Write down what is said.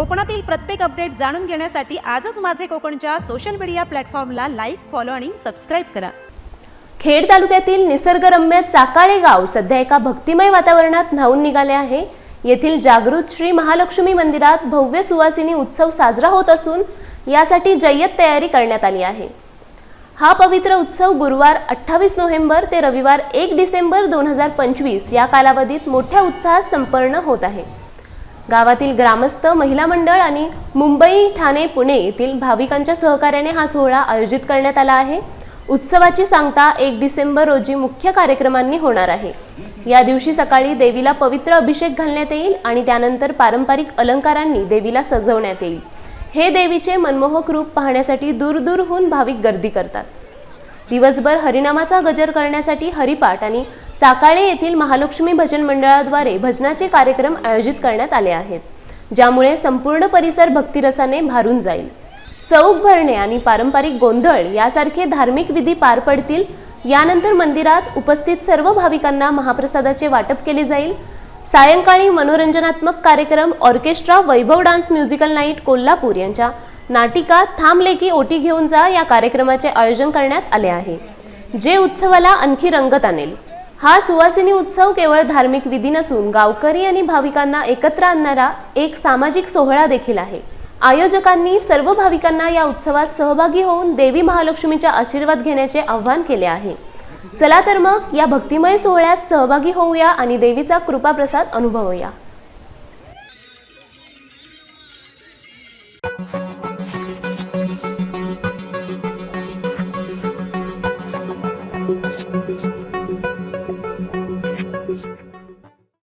कोकणातील प्रत्येक अपडेट जाणून घेण्यासाठी आजच माझे कोकणच्या सोशल मीडिया प्लॅटफॉर्मला लाईक, फॉलो आणि सबस्क्राईब करा। खेड तालुक्यातील निसर्गरम्य चाकाळे गाव सध्या एका भक्तिमय वातावरणात न्हाऊन निघाले आहे। येथील जागृत श्री महालक्ष्मी मंदिरात भव्य सुवासिनी उत्सव साजरा होत असून यासाठी जय्यत तयारी करण्यात आली आहे। हा पवित्र उत्सव गुरुवार 28 नोव्हेंबर ते रविवार 1 डिसेंबर 2025 या कालावधीत मोठ्या उत्साहात संपन्न होत आहे। गावातील ग्रामस्थ, महिला मंडळ आणि मुंबई, ठाणे, पुणे येथील भाविकांच्या सहकार्याने हा सोहळा आयोजित करण्यात आला आहे। उत्सवाची सांगता 1 डिसेंबर रोजी मुख्य कार्यक्रमांनी होणार आहे। या दिवशी सकाळी देवीला पवित्र अभिषेक घालण्यात येईल आणि त्यानंतर पारंपरिक अलंकारांनी देवीला सजवण्यात येईल। हे देवीचे मनमोहक रूप पाहण्यासाठी दूरदूरहून भाविक गर्दी करतात। दिवसभर हरिनामाचा गजर करण्यासाठी हरिपाठ आणि चाकाळे येथील महालक्ष्मी भजन मंडळाद्वारे भजनाचे कार्यक्रम आयोजित करण्यात आले आहेत, ज्यामुळे संपूर्ण परिसर भक्तिरसाने भारून जाईल। चौक भरणे आणि पारंपरिक गोंधळ यासारखे धार्मिक विधी पार पडतील। यानंतर मंदिरात उपस्थित सर्व भाविकांना महाप्रसादाचे वाटप केले जाईल। सायंकाळी मनोरंजनात्मक कार्यक्रम ऑर्केस्ट्रा वैभव डान्स म्युझिकल नाईट कोल्हापूर यांच्या नाटिका थांबले की ओटी घेऊन जा या कार्यक्रमाचे आयोजन करण्यात आले आहे, जे उत्सवाला आणखी रंगत आणेल। हा सुवासिनी उत्सव केवळ धार्मिक विधी नसून गावकरी आणि भाविकांना एकत्र आणणारा एक सामाजिक सोहळा देखील आहे। आयोजकांनी सर्व भाविकांना या उत्सवात सहभागी होऊन देवी महालक्ष्मीचा आशीर्वाद घेण्याचे आवाहन केले आहे। चला तर मग या भक्तिमय सोहळ्यात सहभागी होऊया आणि देवीचा कृपाप्रसाद अनुभवूया।